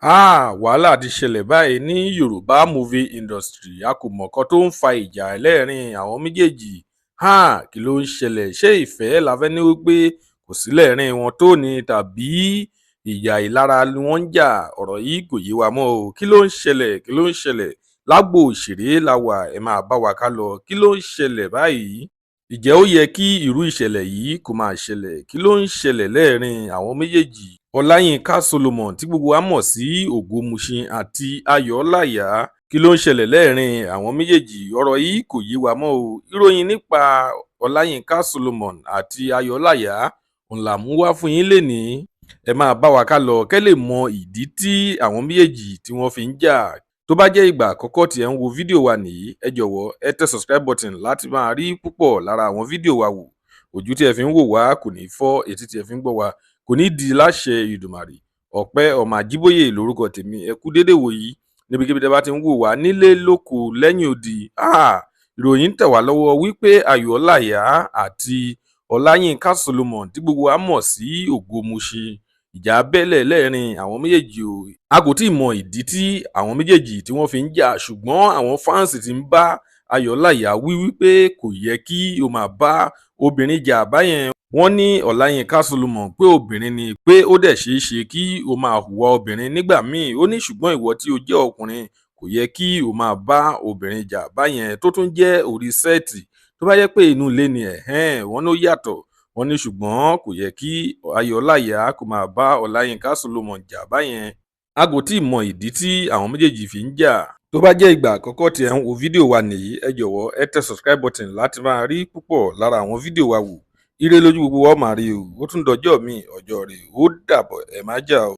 Wàhálà ti ṣẹlẹ̀ báyìí ní Yorùbá movie industry. A kò mọ̀ nǹkan tó ń fa ìjà ẹlẹ́ẹ̀rín àwọn méjèèjì. Kí ló ń ṣẹlẹ̀? Ṣé ìfẹ́ la fẹ́ ní wípé kò sí lẹ́ẹ̀rín wọn tó ni, tàbí ìjà ìlara ni wọ́n ń jà? Ọ̀rọ̀ yìí kò yé wa mọ́ o. Kí ló ń ṣẹlẹ̀? Kí ló ń ṣẹlẹ̀? Lágbo òṣèré la wà, ẹ máa bá wa ká lọ. Kí ló ń ṣẹlẹ̀ báyìí? Ǹjẹ́ ó yẹ kí irú ìṣẹ̀lẹ̀ yìí kó máa ṣẹlẹ̀? Kí ló ń ṣẹlẹ̀ lẹ́ẹ̀rín àwọn méjèèjì? Ọláyínká Solomon tí gbogbo wa mọ̀ sí Ògúnmùṣin àti Ayọ̀ Ọláìyá, kí ló ń ṣẹlẹ̀ lẹ́ẹ̀rín àwọn méjèèjì? Ọ̀rọ̀ yìí kò yé wa mọ́ o. Ìròyìn nípa Ọláyínká Solomon àti Ayọ̀ Ọláìyá òun là mú wá fún yín lénìí. Ẹ máa bá wa ká lọ kẹ́ lè mọ ìdí tí àwọn méjèèjì tí wọ́n fi ń jà. Tó bá jẹ́ ìgbà àkọ́kọ́ tí ẹ ń wo fídíò wa nìyí, ẹ jọ̀wọ́ ẹ tẹ subscribe button láti máa rí púpọ̀ lára àwọn fídíò wa wò. Ojú tí ẹ fi ń wò wá kò ní fọ́, etí tí ẹ fi ń gbọ́ wa kò ní di láṣẹ Ìdùmàrè. Ọpẹ́ Ọmọ Ajíbóyè lórúkọ tèmi. Ẹ kú dédé wò yìí níbikíbi tẹ́ bá ti ń wò wá, nílé lóko lẹ́yìn odi. Ìròyìn tẹ̀ wá lọ́wọ́ wípé Ayọ̀ Ọláìyá àti Ọláyínká Solomon tí gbogbo wa mọ̀ sí Ògúnmùṣin, ìjà bẹ́lẹ̀ lẹ́ẹ̀rín àwọn méjèèjì o. A kò tí ì mọ ìdí tí àwọn méjèèjì tí wọ́n fi ń jà, ṣùgbọ́n àwọn fáǹsì ti ń bá Ayọ̀ Ọláìyá wí wípé kò yẹ kí ó máa bá obìnrin jà báyẹn. Wọ́n ní Ọláyínká Solomon pé obìnrin ni, pé ó dẹ̀ ṣeé ṣe kí ó máa hùwà obìnrin nígbà míì. Ó ní ṣùgbọ́n ìwọ tí ó jẹ́ ọkùnrin kò yẹ kí ó máa bá obìnrin jà báyẹn, tó tún jẹ́ orí sẹ́ẹ̀tì. Tó bá jẹ́ pé inú ilé ni wọ́n ní ó yàtọ̀. Wọ́n ní ṣùgbọ́n kò yẹ kí Ayọ̀ Ọláìyá kó máa bá Ọláyínká Solomon jà báyẹn. A kò tí ì mọ ìdí tí àwọn méjèèjì fi ń jà. Tó bá jẹ́ ìgbà àkọ́kọ́ tí ẹ ń wo fídíò wa nìyí, ẹ jọ̀wọ́ ẹ tẹ subscribe button láti máa rí púpọ̀ lára àwọn fídíò wa wò. Ire lójú gbogbo wa máa rí o. Ó tún dọjọ́ mi, ọjọ́ rẹ̀ ó dàbọ̀, ẹ má jà o.